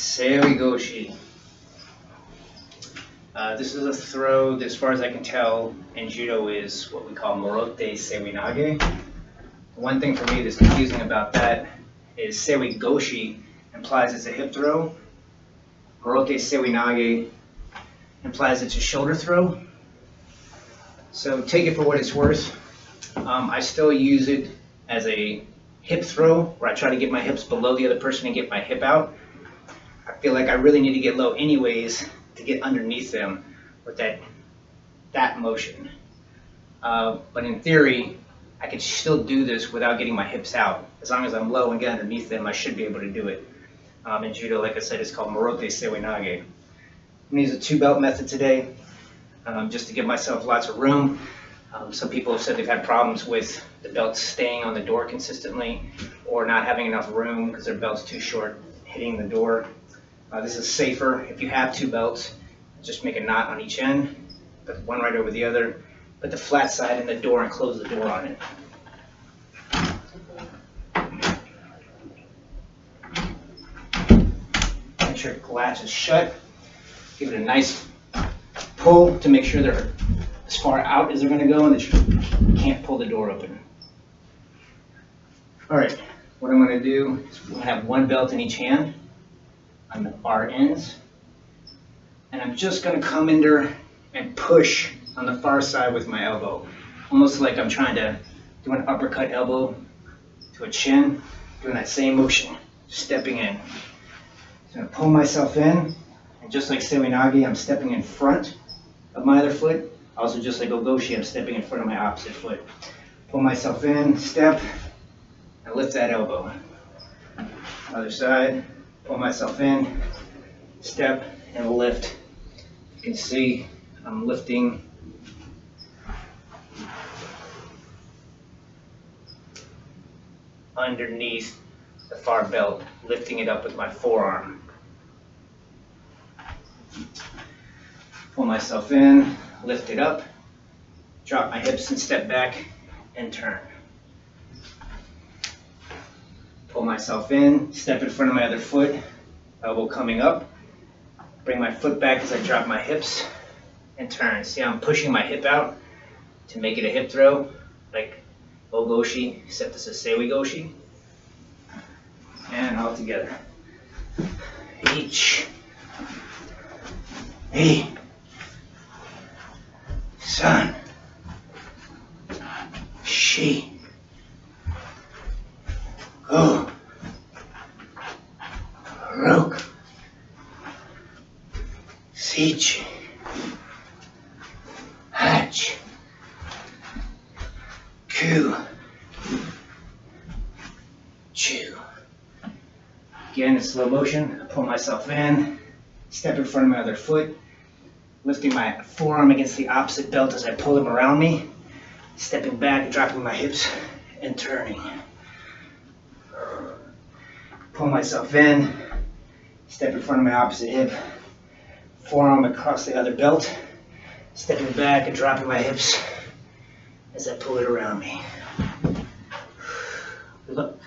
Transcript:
Seoi Goshi. This is a throw that, as far as I can tell, in judo is what we call Morote Seoi Nage. The one thing for me that's confusing about that is Seoi Goshi implies it's a hip throw. Morote Seoi Nage implies it's a shoulder throw. So take it for what it's worth. I still use it as a hip throw, where I try to get my hips below the other person and get my hip out. I feel like I really need to get low anyways to get underneath them with that motion. But in theory, I could still do this without getting my hips out. As long as I'm low and get underneath them, I should be able to do it. In judo, like I said, it's called Morote Seoi Nage. I'm going to use a 2-belt method today, just to give myself lots of room. Some people have said they've had problems with the belts staying on the door consistently, or not having enough room because their belt's too short hitting the door. This is safer. If you have 2 belts, just make a knot on each end, put one right over the other, put the flat side in the door and close the door on it. Make sure the latch is shut. Give it a nice pull to make sure they're as far out as they're going to go and that you can't pull the door open. Alright, what I'm going to do is I'm going to have 1 belt in each hand on the far ends, and I'm just going to come in there and push on the far side with my elbow, almost like I'm trying to do an uppercut elbow to a chin, doing that same motion, stepping in. So I'm going to pull myself in, and just like Seoi Nage, I'm stepping in front of my other foot. Also, just like Goshi, I'm stepping in front of my opposite foot. Pull myself in, step, and lift that elbow. Other side, pull myself in, step, and lift. You can see I'm lifting underneath the far belt, lifting it up with my forearm. Pull myself in, lift it up, drop my hips and step back and turn. Pull myself in, step in front of my other foot, elbow coming up, bring my foot back as I drop my hips and turn. See how I'm pushing my hip out to make it a hip throw, like Goshi, except this is Seoi Goshi. And all together. Each. Hey. Son, she, go, rook, siege, hatch, ku, chew. Again, in slow motion, I pull myself in, step in front of my other foot, lifting my forearm against the opposite belt as I pull them around me, stepping back, dropping my hips, and turning. Pull myself in, step in front of my opposite hip, forearm across the other belt, stepping back and dropping my hips as I pull it around me. Good luck.